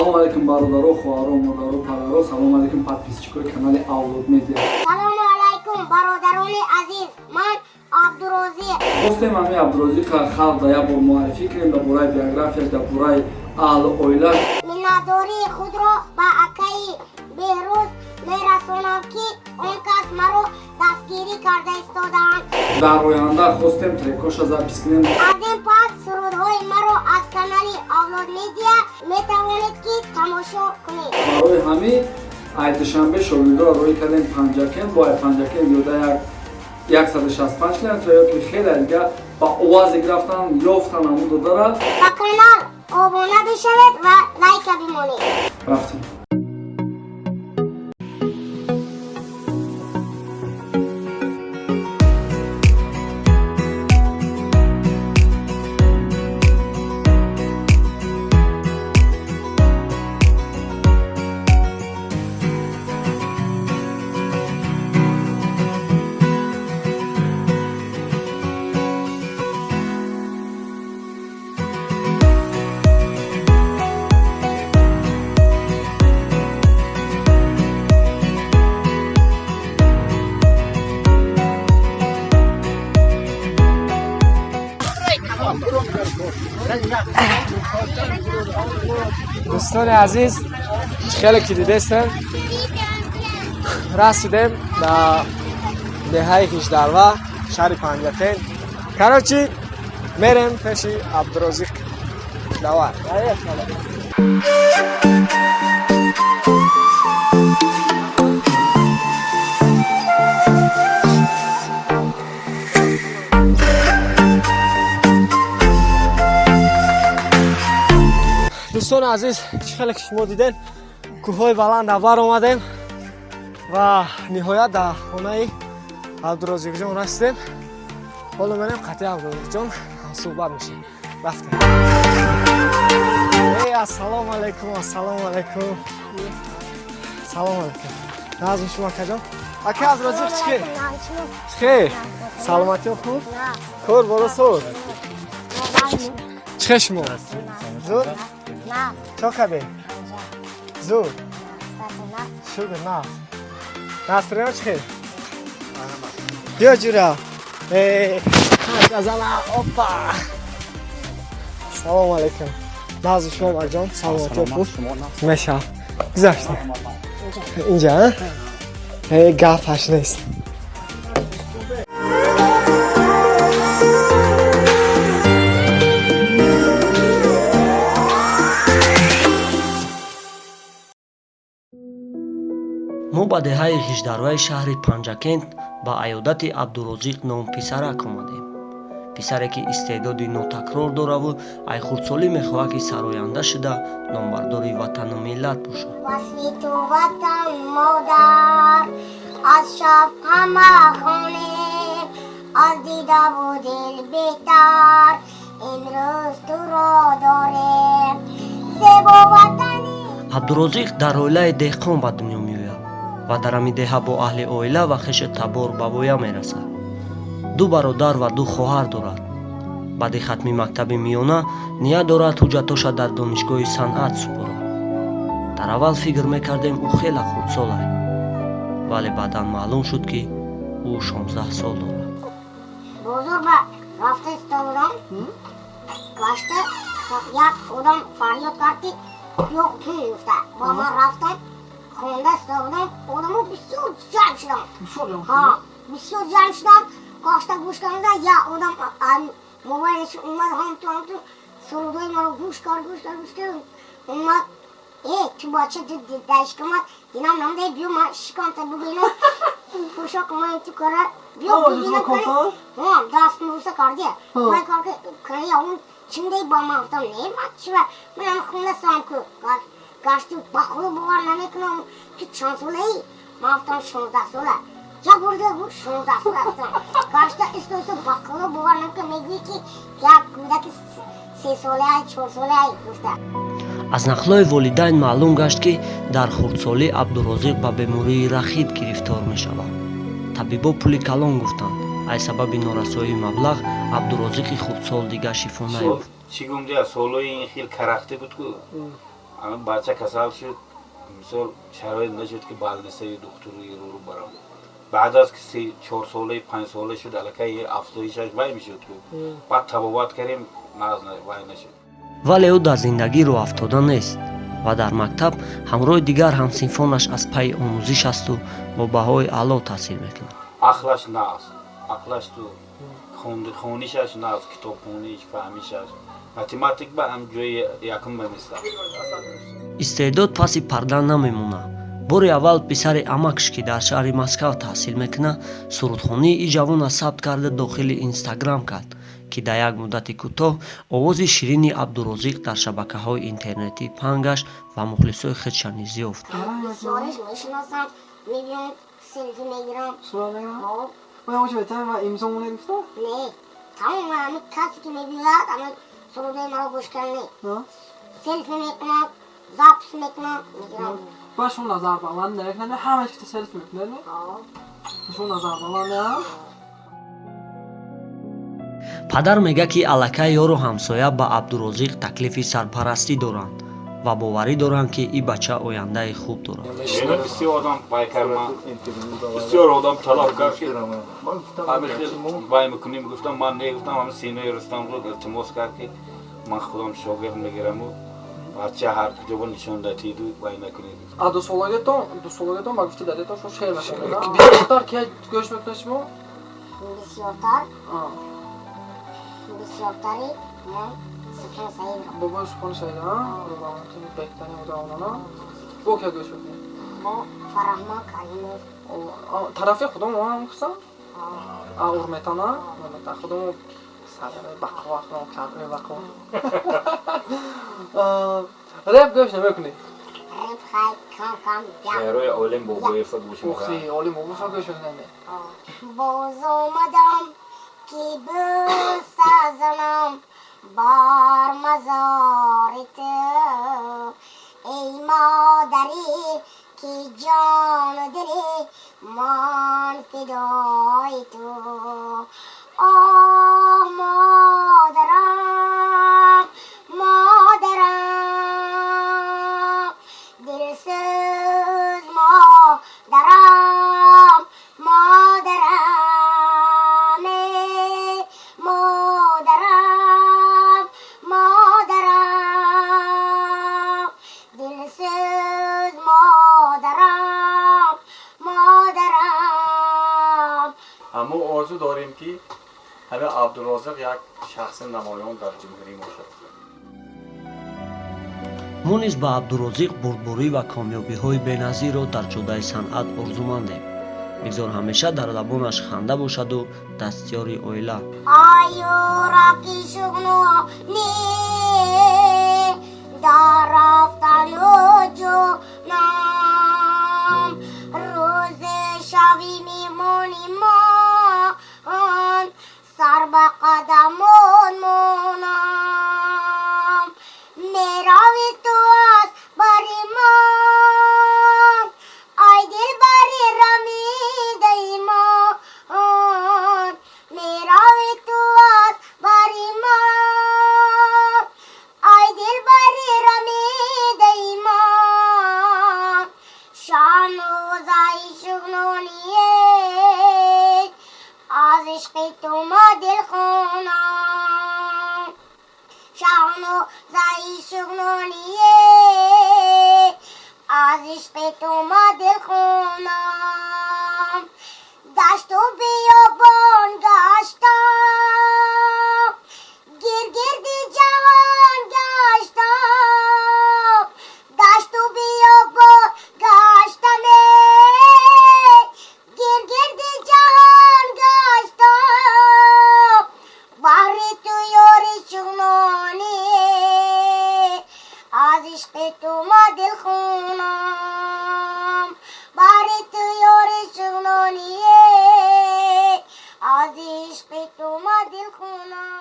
Салом алейкум бародаро, хуаро, модаро, падаро. Салом алейкум подписчикои канали Авлод Медиа. Салом алейкум бародарони азиз. Ман Абдурозиқ. Хостем ами Абдурозиқ халқ да як бор муаррифӣ кунем дар бораи биография, дар бораи аҳли оила. Миннатдории худро ба акаи Беҳрӯз мерасонам ки он кас маро дастгирӣ карда истодаанд. Дар оянда хостем трекоша запис кунем. Аз ин пас сурудҳои маро аз канали Авлод Медиа метавонед ки тамошо кунед. Барои ҳамин айдушанбе шогирдро рӯй кардем панҷакен бо панҷакен ёда 165 км ёки хеле дига ба овазе графтан ёфтан амуду дорад. Ба канал обуна бишавед ва лайка бимонед. Рафтем. دوستان عزیز خیلی که دیدستن رسیدیم در دهه 18 و شهر پنجاکن کراچی میریم پیش عبدالرزاق داور. دوستان عزیز خیلی که شما دیدین کوههای بلند اول آمدیم و نهایت در خانه عبدالرزاق جان رسیدیم. حالا میریم قطعی عبدالرزاق جان صحبت میشیم. رفتیم. السلام علیکم. السلام علیکم. سلام علیکم. نازم شما کجا؟ اکی عبدالرزاق چیه؟ چیه؟ سلامتی خوب؟ کور بالا سور. چیه شما؟ زود؟ نه. چه کبه؟ زود. شده نه. ناصر چیه؟ بیا جورا. Kazana hoppa. Salam aleyküm. Nazlı şuma var can. Salamati olsun. Meşa. Güzel işte. İnce ha? Gaf haşinayız. мо ба деҳаи 18 шаҳри Панҷакент ба аёдати Абдурозиқ ном писарак омадем. писаре ки истеъдоди нотакрор дораву айхурдсолӣ мехоҳад ки сароянда шуда номбардори ватану миллат бошад. واسیتو وطن مادر از شب همه خانه از دیده و دل بهتر امروز تو را داریم زیبا وطنی. Абдурозиқ дар оилаи деҳқон ба дунё меояд ва дар ҳамин деҳа бо аҳли оила ва хеши табор ба воя мерасад. ду бародар ва ду хоҳар дорад. баъди хатми мактаби миёна ният дорад ҳуҷҷатоша дар донишгоҳи санъат супорад. дар аввал фикр мекардем ӯ хеле хурдсол аст, вале баъдан маълум шуд ки ӯ 16 сол дорад. بزرگ رفته استادم گشته یک آدم فریاد کرد که بیا تو میفته با من رفتم خونده استادم آدم ها بسیار جمع شدن بسیار جمع شدن گشته گوش کنده یا آدم موبایلش اومد هم تو سرودای من رو گوش کرد اومد تو بچه دیدش کمد دینم نمده بیو من شکانته بگینم پوشا کمای تو کاره بیو بگینم کنه دست موسه کردی من کار کنه یا اون چنده با من افتم نیمد چوه من هم خونه سام که گشتی بخور بوار نمیکنم که چند ساله ای من افتم 16 ساله یا برده بود 16 ساله افتم گشته استویسو بخور بوار نمیکنم میگوی که یک کودک 3 ساله ای 4 ساله ای گفته. аз нақлҳои волидайн маълум гашт ки дар хурдсолӣ Абдурозиқ ба бемории рахит гирифтор мешавад. табибо пули калон гуфтанд. ай сабаби норасоии маблағ Абдурозиқи хурдсол дига шифо наёфт. чӣ гум дия солои ин хел карахте буд ку الان بچه کسل شد مثال شرایط نشد که بالنسه دکتری رو برام بعد از که 4 ساله 5 ساله شد الکی افزایشش وای میشد که بعد تبابات کردیم ناز وای نشد вале ӯ дар зиндагӣ роҳ афтода нест ва дар мактаб ҳамроҳи дигар ҳамсинфонаш аз пайи омӯзиш асту бо баҳои аъло таҳсил мекунад. ақлаш наз ақлаш ту хонишаш наз китобхониш фаҳмишаш математик ба ҳам ҷои якум баместад истеъдод паси парда намемонад. бори аввал писари амакш ки дар шаҳри Москав таҳсил мекунад сурудхонии и ҷавона сабт карда дохили Инстаграм кард ки дар як муддати кӯтоҳ овози ширини Абдурозиқ дар шабакаҳои интернетӣ паҳн гашт ва мухлисои худшанис ёфт. بسیارش میشناسم میبینم سلفی میگیرم صورت میگیرم؟ خب و یه بهتره و امضامو نگفته؟ نه تمام همه کسی که میبیند همه سروده مرا گوش کنه نه؟ سلفی میکنم زبط میکنم میگیرم و شما نظر با من نکنه همه که سلف میکنه نه؟ شما نظر با من نه؟ падар мегӯяд ки аллакай ёру ҳамсоя ба Абдурозиқ таклифи сарпарастӣ доранд ва боварӣ доранд ки ин бача ояндаи хуб дорад. бисёр одам вай карман бисёр одам талаб кард ки ҳамихел вай мекунем гуфтам ман негуфтам ҳама синои рустамро илтимос кард ки ман худам шогирд мегираму бача ҳар куҷо нишон датиду вай накунед А до сологетон ба гуфти дадетон шо шер башида бисёртар ки гӯш мекунед шумо? بسیارتر بسیارتری من سکن سعید را бобои шухони шаида раматини беҳтарин удавонана бо ки гӯш мекунед? با فرحمان کریموف тарафи худом ам кусан? а урметана урмета худом садаре бақвақно кабре бақва реп гӯш намекунед? ریب خیلی کم کم جمع шаърои олим бобоефа гӯш охи оли мобуфа гӯш мекунед باز آمدم که بسازم بر مزار تو ای مادری که جان و دلی من فدای تو آه مادرم مادرم دلسوز مادرم مادرم مادرم مادرم دلسوز مادرم مادرم اما آرزو داریم که همه عبدالرازق یک شخص نمایان در جمهوری باشد. мо низ ба Абдурозиқ бурдборӣ ва комёбиҳои беназирро дар ҷодаи санъат орзумандем. бигзор ҳамеша дар лабонаш ханда бошаду дастёри оила. آیورکی شغنانی در رفتن و جونم روز شبی میمونی من سر به قدمون مونم میروی تو از بری من ای دل بری رمیده من میروی تو از بری من ای دل بری رمیده من شان و زای شغنونیه از عشق تو ما دل خونم شان و زای شغنونیه از عشق تو ما دل خونم دشت و بیابان گشتم گرد جهان گشتم دشت و بیابان گشتم گرد جهان گشتم بحر تو یاری شغنانی از عشق تو ما دل خونم بحر تو یاری شغنانی از عشق تو ما دل خونم